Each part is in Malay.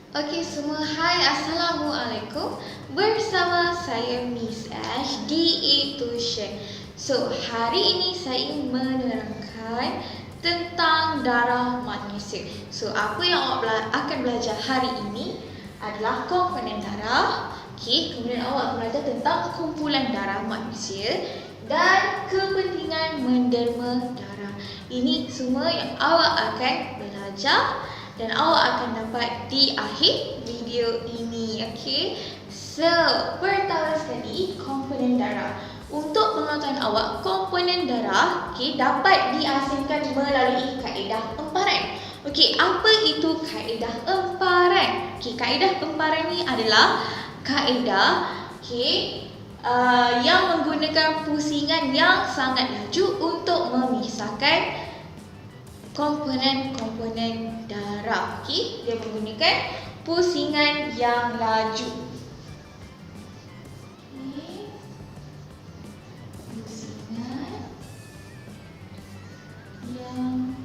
Okey semua, hai, Assalamualaikum. Bersama saya Miss Ash di eTution. So, hari ini saya ingin menerangkan tentang darah manusia. So, apa yang awak akan belajar hari ini adalah komponen darah. Okey, kemudian awak belajar tentang kumpulan darah manusia dan kepentingan menderma darah. Ini semua yang awak akan belajar dan awak akan dapat di akhir video ini. Okey. So, pertama sekali komponen darah. Untuk pengetahuan awak, komponen darah dapat diasingkan melalui kaedah emparan. Okey, apa itu kaedah emparan? Okey, kaedah emparan ni adalah kaedah yang menggunakan pusingan yang sangat laju untuk memisahkan komponen-komponen darah. Okey, dia menggunakan pusingan yang laju. Pusingan yang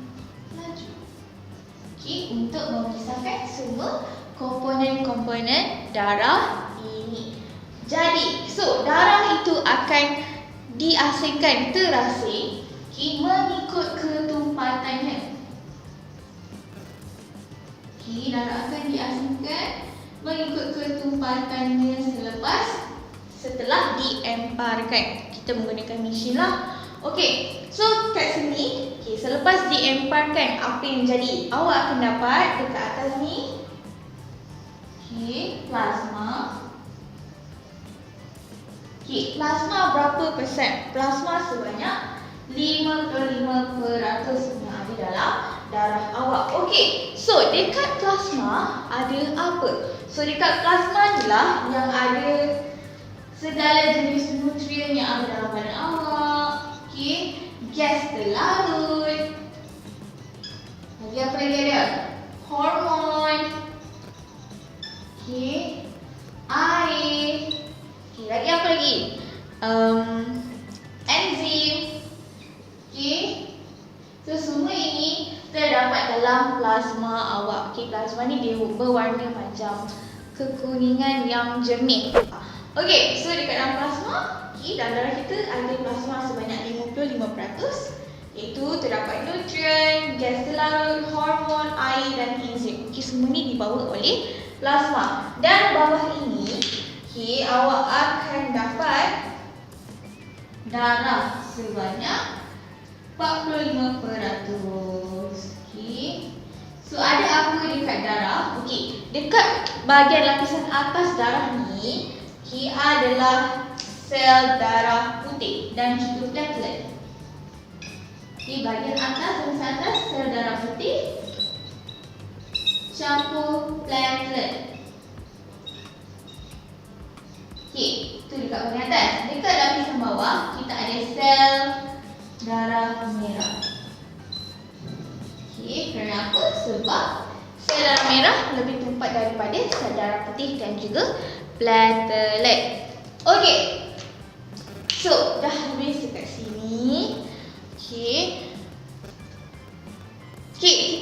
laju. Okey, untuk memisahkan semua komponen-komponen darah ini. Jadi, darah itu akan diasingkan terasing mengikut ketumpatannya. Darah akan diasingkan mengikut ketumpatannya setelah diemparkan. Kita menggunakan mesin lah. Okey, so kat sini, selepas diemparkan, apa yang jadi? Awak akan dapat dekat atas ni, plasma. Plasma berapa persen? Plasma sebanyak 55% yang ada dalam darah awak. Okey, so dekat plasma ada apa? So dekat plasma ni lah yang ada segala jenis nutrien yang ada dalam badan awak. Okey, gas terlarut. Lagi apa lagi ada? Hormon. Okey, air. Okey, lagi apa lagi? Enzim. Okey. So semua ini terdapat dalam plasma awak. Okey, plasma ni dia berwarna macam kekuningan yang jernih. Okey, so dekat dalam plasma, dalam darah kita ada plasma sebanyak 55%, iaitu terdapat nutrien, gas terlarut, hormon, air dan enzim. Okey, semua ni dibawa oleh plasma. Dan bawah ini, awak akan dapat darah sebanyak 45%. Okey. So ada apa dekat darah? Okey, dekat bahagian lapisan atas darah ni, adalah sel darah putih dan juga platelet. Okey, bahagian atas sel darah putih campur platelet. Okey, itu dekat bahagian atas. Dekat lapisan bawah, kita ada sel darah merah. Okey, kerana apa? Sebab sel darah merah lebih tumpat daripada sel darah putih dan juga platelet. Okey. So, dah habis dekat sini. Okey. Okey,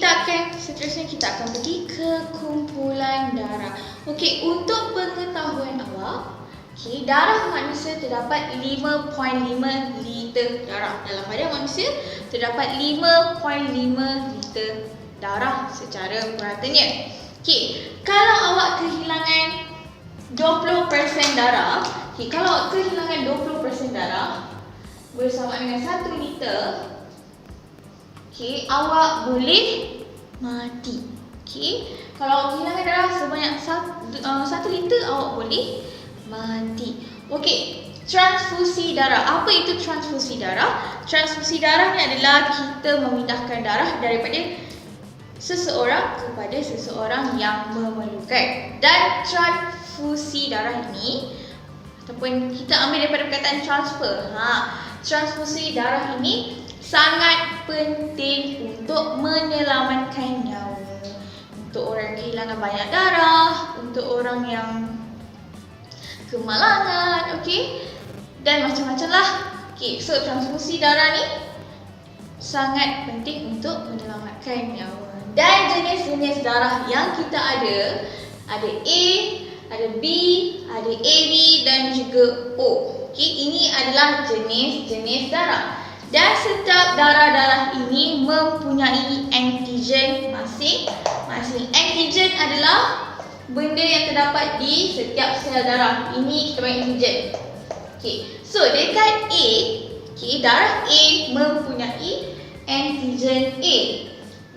seterusnya kita akan pergi ke kumpulan darah. Okey, untuk pengetahuan awak, darah manusia terdapat 5.5 liter darah. Dalam badan manusia terdapat 5.5 liter darah secara meratanya. Okey, kalau awak kehilangan 20% darah, kalau awak kehilangan 20% darah bersama dengan 1 liter, awak boleh mati. Kalau awak kehilangan darah sebanyak 1 liter, awak boleh mati. Okey, transfusi darah. Apa itu transfusi darah? Transfusi darah ni adalah kita memindahkan darah daripada seseorang kepada seseorang yang memerlukan. Dan transfusi darah ini, ataupun kita ambil daripada perkataan transfer. Transfusi darah ini sangat penting untuk menyelamatkan nyawa. Untuk orang yang kehilangan banyak darah, untuk orang yang kemalangan, okey, dan macam-macam lah. Okey, so transfusi darah ni sangat penting untuk menyelamatkan nyawa. Dan jenis-jenis darah yang kita ada, Ada A, ada B, ada AB dan juga O. Okey, ini adalah jenis-jenis darah. Dan setiap darah-darah ini mempunyai antigen masing-masing. Antigen adalah benda yang terdapat di setiap sel darah. Ini kita panggil antigen. Okey, so dekat A, okey, darah A mempunyai antigen A.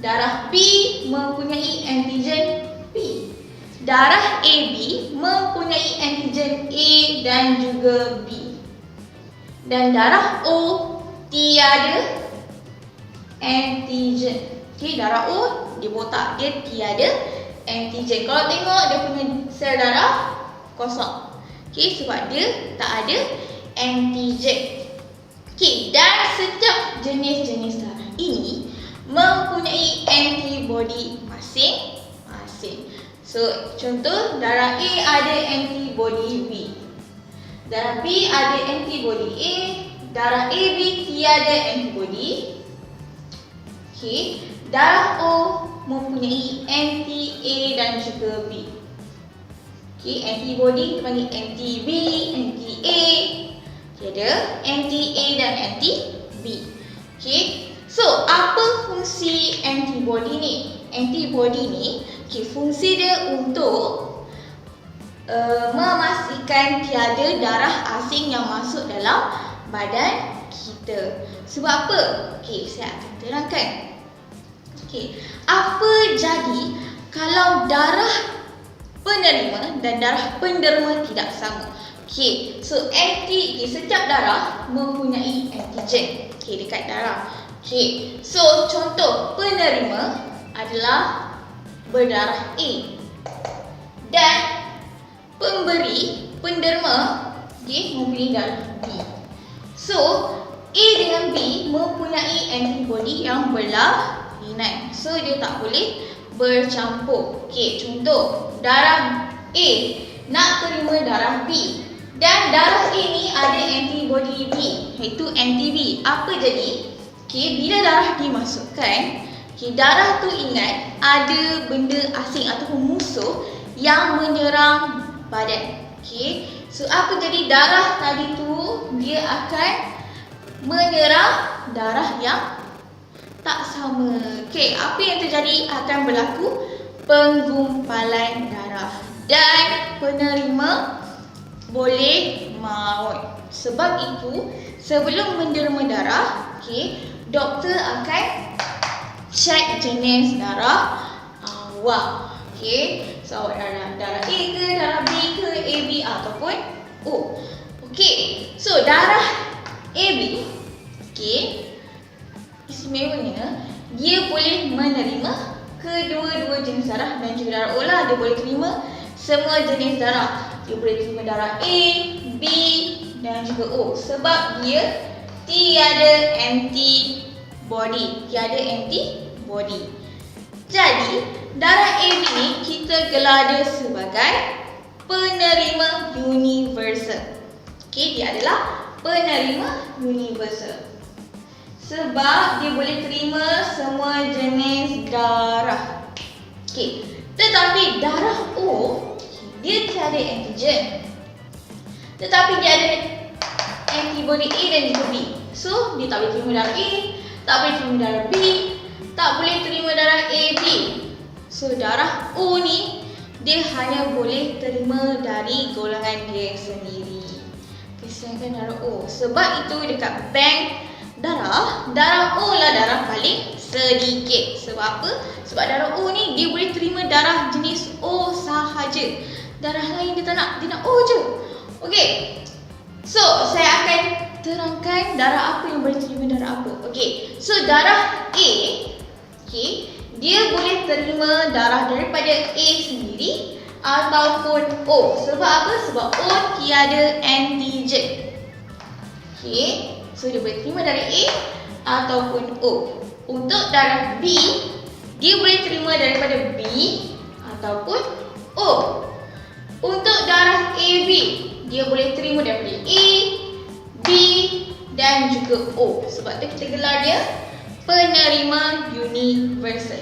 Darah B mempunyai antigen B. Darah AB mempunyai antigen A dan juga B. Dan darah O tiada antigen. Okey, darah O dia botak, dia tiada antigen. Kalau tengok dia punya sel darah kosong. Okey, sebab dia tak ada antigen. Okey, dan setiap jenis-jenis darah ini mempunyai antibody masing-masing. So, contoh darah A ada antibody B. Darah B ada antibody A. Darah AB tiada antibody. Okey, darah O mempunyai anti-A dan juga B. Okey, antibody kita panggil anti-B, anti-A. Tiada anti-A dan anti-B. Okey, so apa fungsi antibody ni? Antibody ni, okey, fungsi dia untuk memastikan tiada darah asing yang masuk dalam badan kita. Sebab apa? Okey, saya akan terangkan. Okey, apa jadi kalau darah penerima dan darah penderma tidak sama? Okey, so setiap darah mempunyai antigen. Okey, dekat darah. Okey, so contoh penerima adalah berdarah A. Dan penderma, okey, mempunyai darah B. So, A dengan B mempunyai antibody yang berlainan. So, dia tak boleh bercampur. Okey, contoh darah A nak terima darah B. Dan darah A ni ada antibody B, iaitu anti-B. Apa jadi? Okey, bila darah dimasukkan, okey, darah tu ingat ada benda asing ataupun musuh yang menyerang badan. Okey, so apa jadi darah tadi tu dia akan menyerang darah yang tak sama. Okey, apa yang terjadi akan berlaku penggumpalan darah dan penerima boleh maut. Sebab itu sebelum menderma darah, okey, doktor akan cek jenis darah awak. Okey, so awak darah A ke, darah B ke, AB ataupun O. Okey, so darah AB, okey, istimewanya dia boleh menerima kedua-dua jenis darah dan juga darah O lah. Dia boleh terima semua jenis darah. Dia boleh terima darah A, B dan juga O. Sebab dia tiada antibody. Jadi, darah AB ni kita gelar dia sebagai penerima universal. Okey, dia adalah penerima universal. Sebab dia boleh terima semua jenis darah. Okey, tetapi darah O dia tiada antigen. Tetapi dia ada antibody A dan juga B. So, dia tak boleh terima darah A, tak boleh terima darah B, tak boleh terima darah AB. So, darah O ni dia hanya boleh terima dari golongan dia sendiri. Sedangkan darah O, sebab itu dekat bank darah O lah darah paling sedikit. Sebab apa? Sebab darah O ni dia boleh terima darah jenis O sahaja. Darah lain dia tak nak, dia nak O je. Okey, so saya akan terangkan darah apa yang boleh terima darah apa. Okey, so darah A, okey, dia boleh terima darah daripada A sendiri ataupun O. Sebab apa? Sebab O tiada antigen. Okey, so dia boleh terima dari A ataupun O. Untuk darah B, dia boleh terima daripada B ataupun O. Untuk darah AB, dia boleh terima daripada A, B dan juga O. Sebab tu kita gelar dia penerima universal.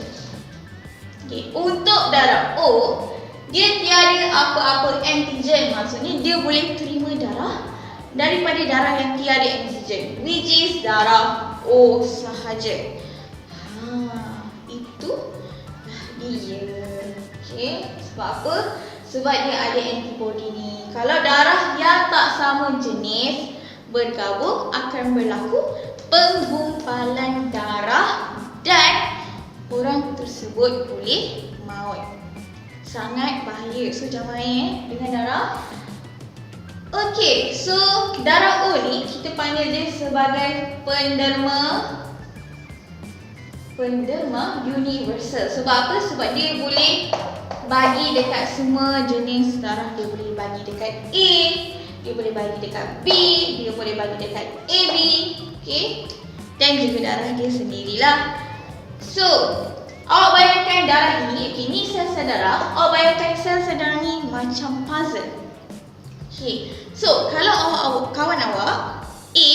Okay. Untuk darah O, dia tiada apa-apa antigen. Maksudnya dia boleh terima darah daripada darah yang tiada antigen, which is darah O sahaja. Itulah dia. Okay, sebab apa? Sebab dia ada antibody ni. Kalau darah yang tak sama jenis bergabung, akan berlaku penggumpalan darah dan orang tersebut boleh maut. Sangat bahaya. So jangan main dengan darah. Okey, so darah O ni kita panggil dia sebagai penderma universal. Sebab apa? Sebab dia boleh bagi dekat semua jenis darah. Dia boleh bagi dekat A, dia boleh bagi dekat B, dia boleh bagi dekat AB, okey? Dan juga darah dia sendirilah. So, awak bayangkan darah ini, okey, ni sel-sel darah. Awak bayangkan sel-sel darah ni macam puzzle. Okey. So, kalau kawan awak A,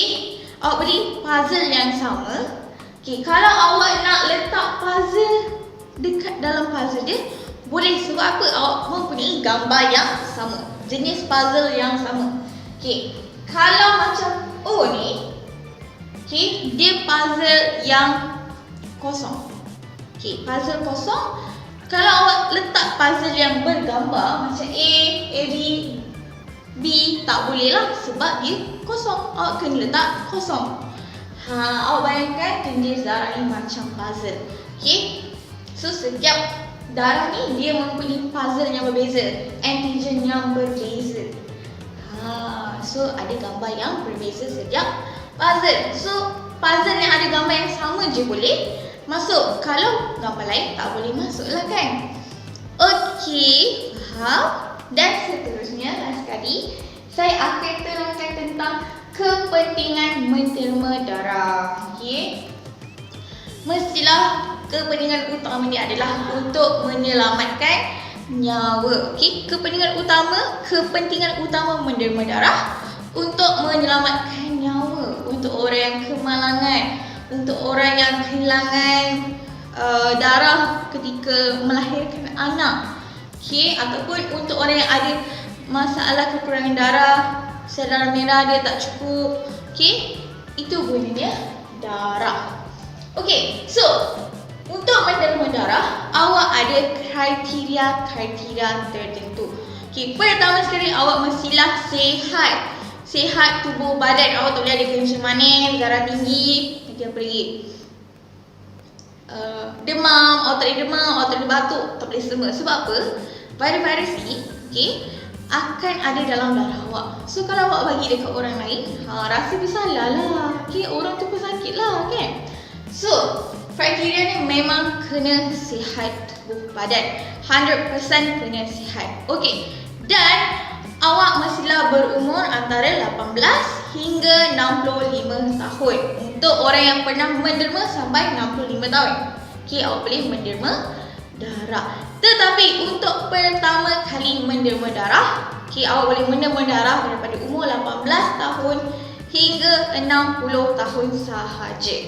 awak beri puzzle yang sama. Okey, kalau awak nak letak puzzle dekat dalam puzzle dia, boleh. Sebab apa? Awak mempunyai gambar yang sama, jenis puzzle yang sama. Okey, kalau macam O ni, okey, dia puzzle yang kosong. Okey, puzzle kosong. Kalau awak letak puzzle yang bergambar macam A, AB, B, tak boleh lah sebab dia kosong. Awak kena letak kosong. Awak bayangkan jenis darah ni macam puzzle. Okey, so setiap darah ni dia mempunyai puzzle yang berbeza, antigen yang berbeza. So ada gambar yang berbeza setiap puzzle. So puzzle yang ada gambar yang sama je boleh masuk. Kalau gambar lain tak boleh masuk lah kan. Okey, faham? Dan seterusnya, last sekali saya akan terangkan tentang kepentingan menderma darah. Okey, mestilah kepentingan utama dia adalah untuk menyelamatkan nyawa. Okey, kepentingan utama menderma darah untuk menyelamatkan nyawa, untuk orang yang kemalangan, untuk orang yang kehilangan darah ketika melahirkan anak. Okey, ataupun untuk orang yang ada masalah kekurangan darah, sel darah merah dia tak cukup. Okey, itu gunanya darah. Okey, so untuk menderma darah, awak ada kriteria tertentu. Okey, pertama sekali awak mestilah sihat tubuh badan. Awak tak boleh ada kencing manis, darah tinggi, nanti apa lagi? Demam, awak tak boleh demam, awak tak boleh batuk, tak boleh semua. Sebab apa? Virus ni, okey, akan ada dalam darah awak. So kalau awak bagi dekat orang lain, rasa bersalah lah. Okey, orang tu pesakit lah kan. So kriteria ni memang kena sihat tubuh badan, 100% kena sihat. Okey, dan awak mestilah berumur antara 18 hingga 65 tahun. Untuk orang yang pernah menderma sampai 65 tahun, okey, awak boleh menderma darah. Tetapi untuk pertama kali menderma darah, okey, awak boleh menderma darah daripada umur 18 tahun hingga 60 tahun sahaja.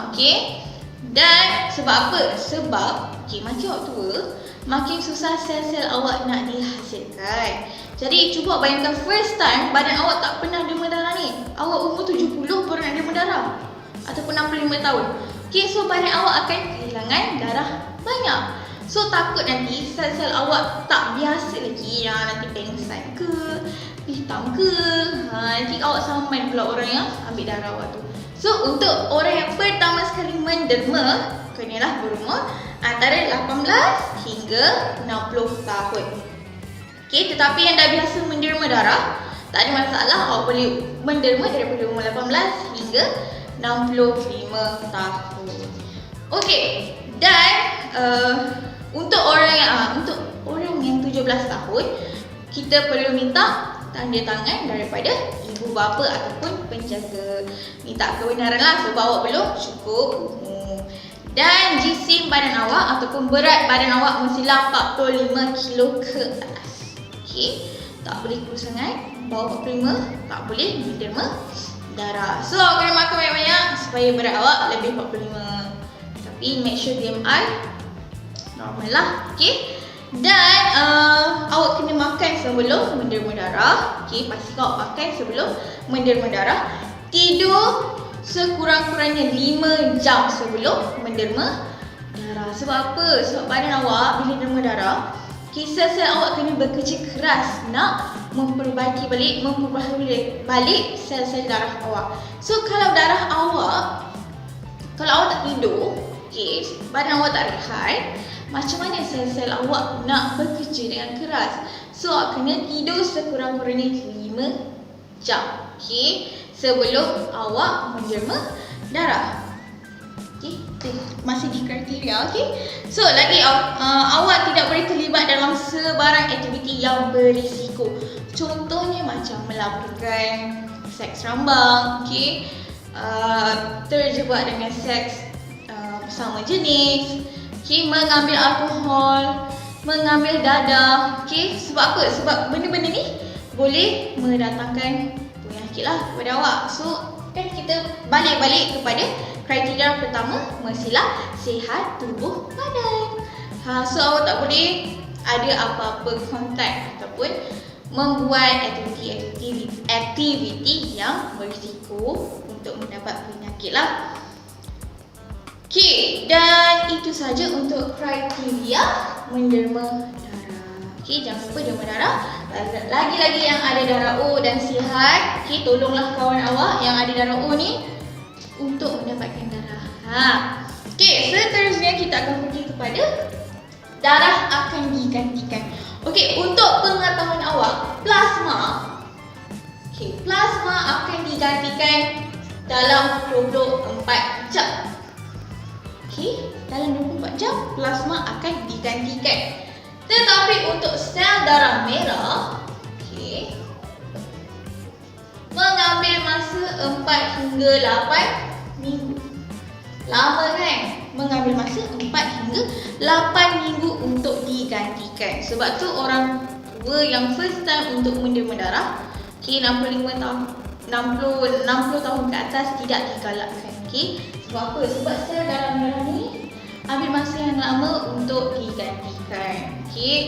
Okey. Dan sebab apa? Sebab okey, makin awak tua, makin susah sel-sel awak nak dihasilkan. Jadi cuba bayangkan first time badan awak tak pernah derma darah ni. Awak umur 70 baru nak derma darah, ataupun 65 tahun. Okey, so badan awak akan kehilangan darah banyak. So takut nanti sel-sel awak tak biasa lagi, nanti pengsan ke, hitam ke, nanti awak saman pula orang yang ambil darah awak tu. So untuk orang yang pertama sekali menderma, kenalah berumur antara 18 hingga 60 tahun. Okey, tetapi yang dah biasa menderma darah, tak ada masalah, awak boleh menderma daripada umur 18 hingga 65 tahun. Okey, dan untuk orang yang 17 tahun, kita perlu minta tanda tangan daripada ibu bapa ataupun penjaga. Minta kebenaran lah sebab awak belum cukup umur. Dan jisim badan awak ataupun berat badan awak mestilah 45 kilo ke atas. Okey, tak boleh kurus sangat. Bawah 45 tak boleh menderma darah. So awak kena makan banyak-banyak supaya berat awak lebih 45. Tapi make sure BMI normal lah. Okey. Dan awak kena makan sebelum menderma darah. Okey, pastikan awak makan sebelum menderma darah. Tidur sekurang-kurangnya 5 jam sebelum menderma darah. Sebab apa? Sebab badan awak bila derma darah, sel-sel awak kena bekerja keras nak memperbaiki balik sel-sel darah awak. So kalau darah awak, kalau awak tak tidur, badan awak tak rehat, macam mana sel-sel awak nak bekerja dengan keras? So awak kena tidur sekurang-kurangnya 5 jam sebelum awak menderma darah. Masih di kriteria. So lagi awak tidak boleh terlibat dalam sebarang aktiviti yang berisiko. Contohnya macam melakukan seks rambang, terjebak dengan seks bersama jenis, mengambil alkohol, mengambil dadah. Sebab apa? Sebab benda-benda ni boleh mendatangkan penyakit lah kepada awak. So kan kita balik kepada kriteria pertama, mestilah sihat tubuh badan. So awak tak boleh ada apa-apa kontak ataupun membuat aktiviti yang berisiko untuk mendapat penyakit lah. Dan itu saja untuk kriteria menderma darah. Jangan lupa derma darah. Lagi-lagi yang ada darah O dan sihat, tolonglah kawan awak yang ada darah O ni untuk mendapatkan darah. Seterusnya kita akan pergi kepada darah akan digantikan. Untuk pengetahuan awak, plasma plasma akan digantikan dalam 24 jam. Dalam 24 jam plasma akan digantikan. Tetapi untuk sel darah merah, mengambil masa 4 hingga 8 minggu. Lama kan? Mengambil masa 4 hingga 8 minggu untuk digantikan. Sebab tu orang tua yang first time untuk menderma darah, 65 tahun ke atas tidak digalakkan. Sebab apa? Sebab sel darah merah ni ambil masa yang lama untuk digantikan.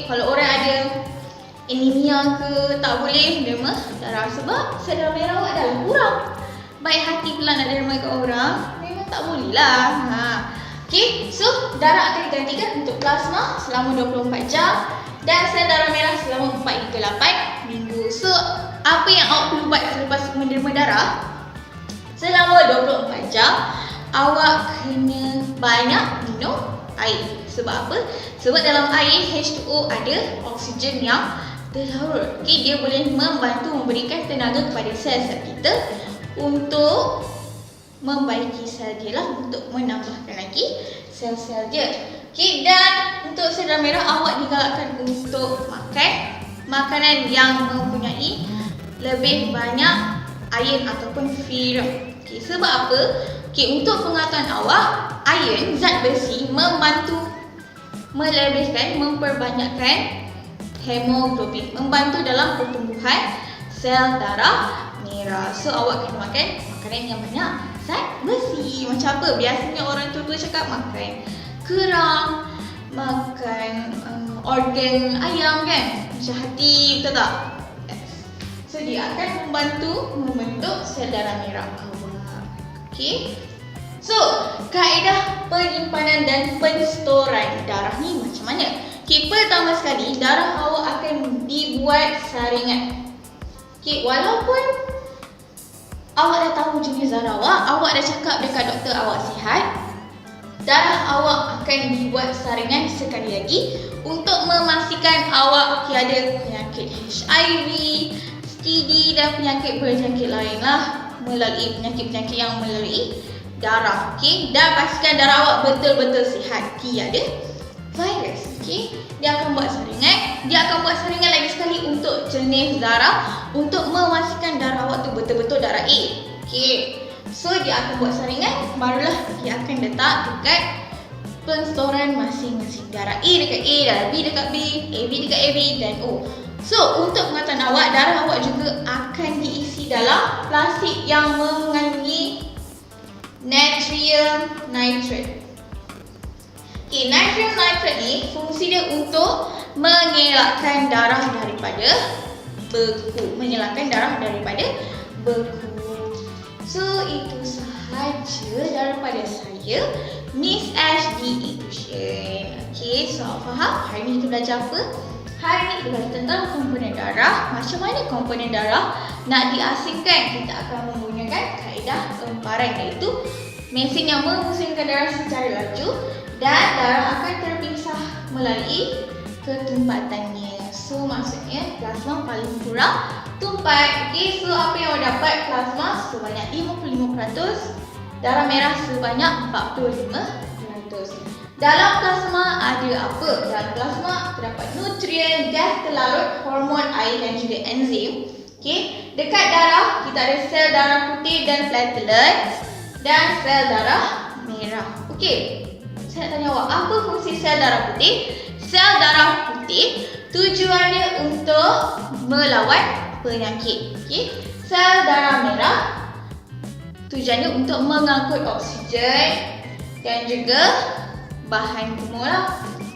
Kalau orang ada anemia ke, tak boleh derma darah sebab sel darah merah awak dah kurang. Baik hati pula nak derma ke orang, memang tak boleh lah. So darah akan digantikan untuk plasma selama 24 jam dan sel darah merah selama 4 hingga 8 minggu. So apa yang awak perlu buat selepas menderma darah? Selama 24 jam awak kena banyak minum air. Sebab apa? Sebab dalam air H2O ada oksigen yang terlarut. Dia boleh membantu memberikan tenaga kepada sel-sel kita untuk membaiki sel dia lah, untuk menambahkan lagi sel-sel dia. Dan untuk sel darah merah awak digalakkan untuk makan makanan yang mempunyai lebih banyak iron ataupun ferrum. Sebab apa? Untuk pengetahuan awak, iron, zat besi, membantu memperbanyakkan hemoglobin, membantu dalam pertumbuhan sel darah merah. So awak kena makan makanan yang banyak zat besi. Macam apa? Biasanya orang tua cakap makan kerang, makan organ ayam kan, macam hati, betul tak? So dia akan membantu membentuk sel darah merah awak. So kaedah penyimpanan dan penstoran darah ni macam mana? Pertama sekali, darah awak akan dibuat saringan. Walaupun awak dah tahu jenis darah awak dah cakap dekat doktor awak sihat, darah awak akan dibuat saringan sekali lagi untuk memastikan awak ada penyakit HIV, STD dan penyakit-penyakit lain lah, melalui penyakit-penyakit yang melalui darah. Dan pastikan darah awak betul-betul sihat, tiada virus. Dia akan buat saringan, lagi sekali untuk jenis darah, untuk memastikan darah awak tu betul-betul darah A. So dia akan buat saringan, barulah dia akan letak dekat penstoran masing-masing. Darah A dekat A, darah B dekat B, AB dekat AB dan O. So untuk pengetahuan awak, darah awak juga akan diisi dalam plastik yang mengandungi natrium nitrate. Natrium nitrate ni fungsi dia untuk mengelakkan darah daripada beku. Mengelakkan darah daripada beku. So, itu sahaja daripada saya, Miss Ash di Tuition. Okay, so faham? Hari ni kita belajar apa? Hari ni kita belajar tentang komponen darah. Macam mana komponen darah nak diasingkan? Kita akan menggunakan kaedah emparan, iaitu mesin yang memusingkan darah secara laju dan darah akan terpisah melalui ketumpatannya. So, maksudnya plasma paling kurang tumpat. Okay, so apa yang awak dapat? Plasma sebanyak 55%, darah merah sebanyak 45%. Dalam plasma ada apa? Dalam plasma terdapat nutrien, gas terlarut, hormon, air dan juga enzim. Okay, dekat darah kita ada sel darah putih dan platelet dan sel darah merah. Okay, saya nak tanya awak, apa fungsi sel darah putih? Sel darah putih tujuannya untuk melawan penyakit. Okay, sel darah merah tujuannya untuk mengangkut oksigen dan juga bahan kumul.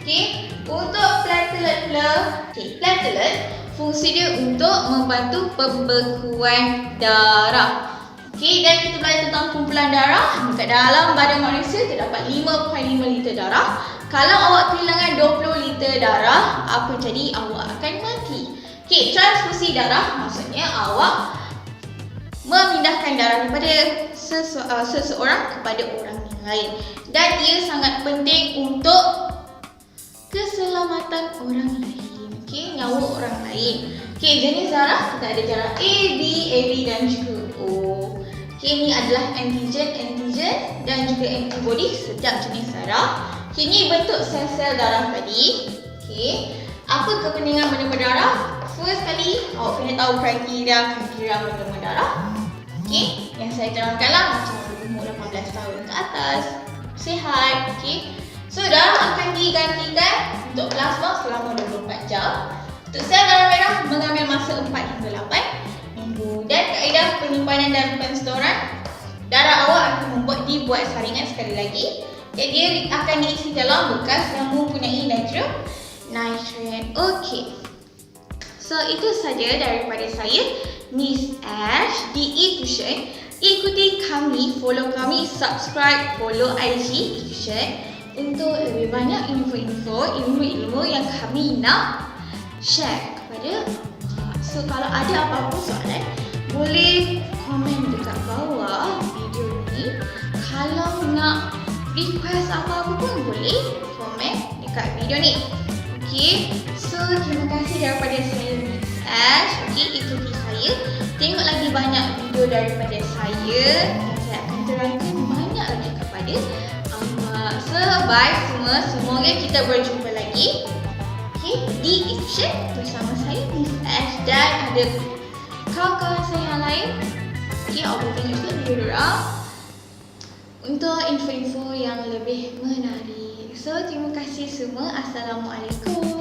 Okay, untuk platelet pula, platelet fungsi dia untuk membantu pembekuan darah. Okay, dan kita belajar tentang kumpulan darah. Dekat dalam badan manusia terdapat 5.5 liter darah. Kalau awak kehilangan 20 liter darah, apa jadi? Awak akan mati. Okay, transfusi darah maksudnya awak memindahkan darah daripada seseorang kepada orang yang lain. Dan ia sangat penting untuk keselamatan orang lain. Okay, nyawa orang lain. Okay, jenis darah kita ada darah A, B, AB dan juga O. Okay, ini adalah antigen dan juga antibody setiap jenis darah. Okay, ini bentuk sel-sel darah tadi. Okay, apa kepentingan menerima darah? First kali, awak kena tahu kriteria menerima darah. Okay, yang saya terangkanlah macam umur 18 tahun ke atas, sihat. Okay, so darah akan digantikan untuk plasma selama 24 jam. Untuk sel darah merah mengambil masa 4 hingga 8 minggu. Dan kaedah penyimpanan dan penstoran darah awak akan dibuat saringan sekali lagi. Jadi dia akan diisi dalam bekas yang mempunyai nitrogen. Okay, so itu saja daripada saya, Miss Ash di Tuition. Ikuti kami, follow kami, subscribe, follow IG Tuition untuk lebih banyak info-info, ilmu-ilmu yang kami nak share kepada awak. So, kalau ada apa-apa soalan, boleh komen dekat bawah video ni. Kalau nak request apa-apa pun boleh komen dekat video ni. Okay, so terima kasih daripada saya, Miss Ash. Okay, ikuti saya. Tengok lagi banyak video daripada saya dan saya akan terangkan banyak lagi kepada awak. So, bye semua. Semoga kita berjumpa lagi. Okay, di Tuition bersama saya, Miss Ash, dan ada kawan-kawan saya yang lain. Okay, awak boleh tengok juga video diorang untuk info-info yang lebih menarik. So, terima kasih semua. Assalamualaikum.